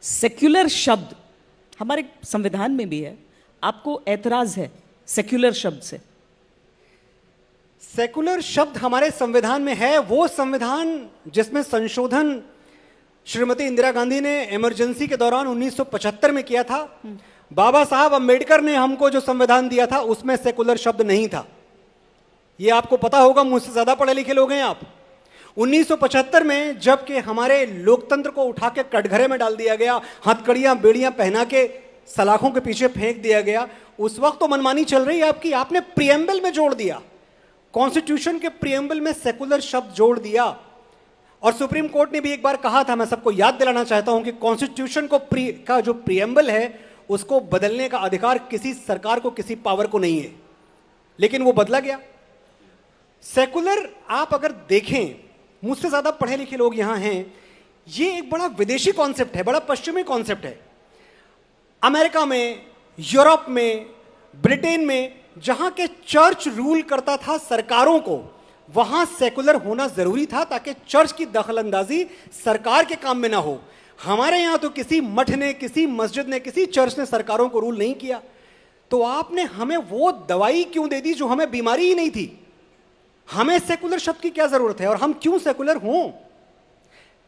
Secular शब्द हमारे संविधान में भी है, आपको ऐतराज है सेक्युलर शब्द से? सेकुलर शब्द हमारे संविधान में है, वो संविधान जिसमें संशोधन श्रीमती इंदिरा गांधी ने इमरजेंसी के दौरान 1975 में किया था। बाबा साहब अंबेडकर ने हमको जो संविधान दिया था उसमें सेकुलर शब्द नहीं था। ये आपको पता होगा, मुझसे ज्यादा पढ़े लिखे लोग हैं आप। 1975 में जबकि हमारे लोकतंत्र को उठा के कटघरे में डाल दिया गया, हथकड़ियां बेड़ियां पहना के सलाखों के पीछे फेंक दिया गया, उस वक्त तो मनमानी चल रही है आपकी। आपने प्रियम्बल में जोड़ दिया, कॉन्स्टिट्यूशन के प्रियम्बल में सेकुलर शब्द जोड़ दिया। और सुप्रीम कोर्ट ने भी एक बार कहा था, मैं सबको याद दिलाना चाहता हूं कि कॉन्स्टिट्यूशन का जो प्रियम्बल है उसको बदलने का अधिकार किसी सरकार को, किसी पावर को नहीं है, लेकिन वो बदला गया। सेकुलर आप अगर देखें, मुझसे ज्यादा पढ़े लिखे लोग यहां हैं, ये एक बड़ा विदेशी कॉन्सेप्ट है, बड़ा पश्चिमी कॉन्सेप्ट है। अमेरिका में, यूरोप में, ब्रिटेन में जहां के चर्च रूल करता था सरकारों को, वहां सेकुलर होना जरूरी था ताकि चर्च की दखलंदाजी सरकार के काम में ना हो। हमारे यहां तो किसी मठ ने, किसी मस्जिद ने, किसी चर्च ने सरकारों को रूल नहीं किया। तो आपने हमें वो दवाई क्यों दे दी जो हमें बीमारी ही नहीं थी? हमें सेकुलर शब्द की क्या जरूरत है और हम क्यों सेकुलर हों?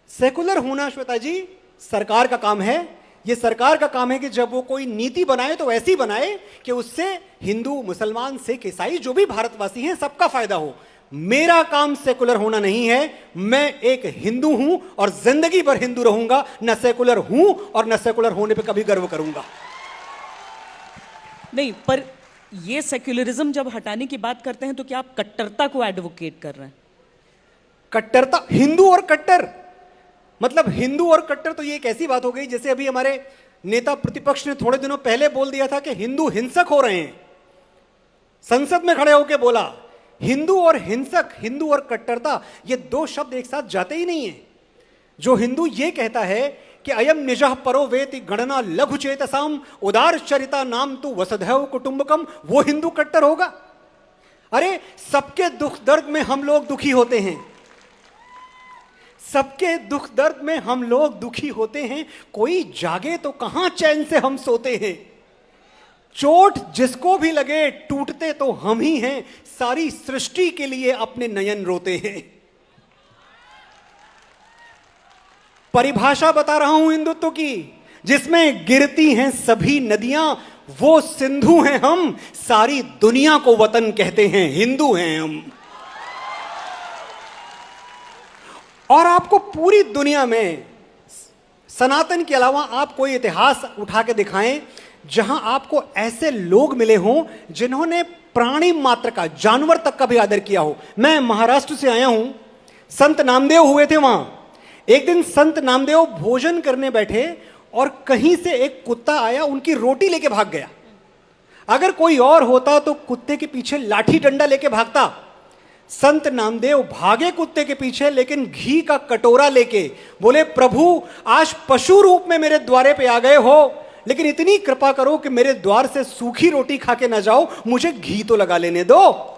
सेकुलर होना श्वेता जी सरकार का काम है। यह सरकार का काम है कि जब वो कोई नीति बनाए तो ऐसी बनाए कि उससे हिंदू, मुसलमान, सिख, ईसाई जो भी भारतवासी हैं सबका फायदा हो। मेरा काम सेकुलर होना नहीं है। मैं एक हिंदू हूं और जिंदगी भर हिंदू रहूंगा। न सेकुलर हूं और न सेकुलर होने पे कभी गर्व करूंगा। नहीं, पर ये सेक्युलरिज्म जब हटाने की बात करते हैं तो क्या आप कट्टरता को एडवोकेट कर रहे हैं? कट्टरता, हिंदू और कट्टर, मतलब हिंदू और कट्टर तो ये एक ऐसी बात हो गई जैसे अभी हमारे नेता प्रतिपक्ष ने थोड़े दिनों पहले बोल दिया था कि हिंदू हिंसक हो रहे हैं। संसद में खड़े होकर बोला हिंदू और हिंसक, हिंदू और कट्टरता, ये दो शब्द एक साथ जाते ही नहीं है। जो हिंदू ये कहता है कि अयम निजः परो वेति गणना लघु चेतसाम उदार चरिता नाम तु वसुधैव कुटुंबकम, वो हिंदू कट्टर होगा? अरे सबके दुख दर्द में हम लोग दुखी होते हैं, सबके दुख दर्द में हम लोग दुखी होते हैं। कोई जागे तो कहां चैन से हम सोते हैं। चोट जिसको भी लगे टूटते तो हम ही हैं। सारी सृष्टि के लिए अपने नयन रोते हैं। परिभाषा बता रहा हूं हिंदुत्व की, जिसमें गिरती हैं सभी नदियां, वो सिंधु हैं हम। सारी दुनिया को वतन कहते हैं, हिंदू हैं हम। और आपको पूरी दुनिया में सनातन के अलावा आप कोई इतिहास उठा के दिखाएं जहां आपको ऐसे लोग मिले हों जिन्होंने प्राणी मात्र का, जानवर तक का भी आदर किया हो। मैं महाराष्ट्र से आया हूं, संत नामदेव हुए थे वहां। एक दिन संत नामदेव भोजन करने बैठे और कहीं से एक कुत्ता आया, उनकी रोटी लेके भाग गया। अगर कोई और होता तो कुत्ते के पीछे लाठी डंडा लेके भागता। संत नामदेव भागे कुत्ते के पीछे, लेकिन घी का कटोरा लेके बोले, प्रभु आज पशु रूप में मेरे द्वारे पे आ गए हो, लेकिन इतनी कृपा करो कि मेरे द्वार से सूखी रोटी खा के ना जाओ, मुझे घी तो लगा लेने दो।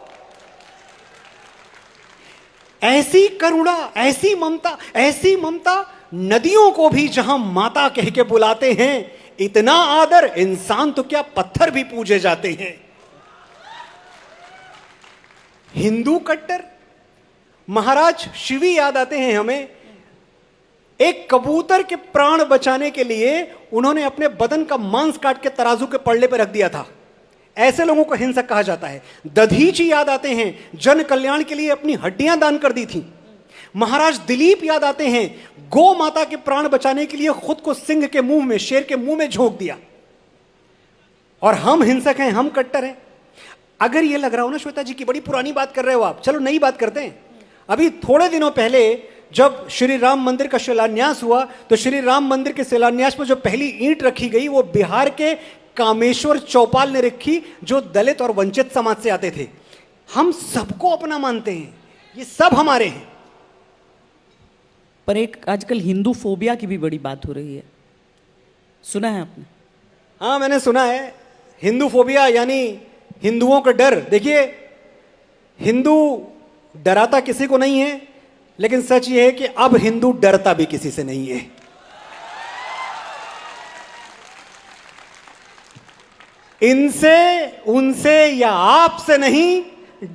ऐसी करुणा, ऐसी ममता नदियों को भी जहां माता कह के बुलाते हैं, इतना आदर, इंसान तो क्या पत्थर भी पूजे जाते हैं। हिंदू कट्टर, महाराज शिवी याद आते हैं हमें। एक कबूतर के प्राण बचाने के लिए उन्होंने अपने बदन का मांस काट के तराजू के पल्ले पर रख दिया था। ऐसे लोगों को हिंसक कहा जाता है। दधीची याद आते हैं, जन कल्याण के लिए अपनी हड्डियां दान कर दी थी। महाराज दिलीप याद आते हैं, गौ माता के प्राण बचाने के लिए खुद को सिंह के मुंह में, शेर के मुंह में झोंक दिया। और हम हिंसक हैं, हम कट्टर हैं। अगर ये लग रहा हो ना श्वेता जी की बड़ी पुरानी बात कर रहे हो आप, चलो नई बात करते हैं। अभी थोड़े दिनों पहले जब श्री राम मंदिर का शिलान्यास हुआ, तो श्री राम मंदिर के शिलान्यास में जो पहली ईंट रखी गई वो बिहार के कामेश्वर चौपाल ने रखी, जो दलित और वंचित समाज से आते थे। हम सबको अपना मानते हैं, ये सब हमारे हैं। पर एक आजकल हिंदू फोबिया की भी बड़ी बात हो रही है, सुना है आपने? हाँ, मैंने सुना है। हिंदू फोबिया यानी हिंदुओं का डर। देखिए, हिंदू डराता किसी को नहीं है, लेकिन सच यह है कि अब हिंदू डरता भी किसी से नहीं है। इनसे, उनसे या आपसे नहीं,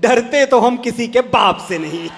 डरते तो हम किसी के बाप से नहीं।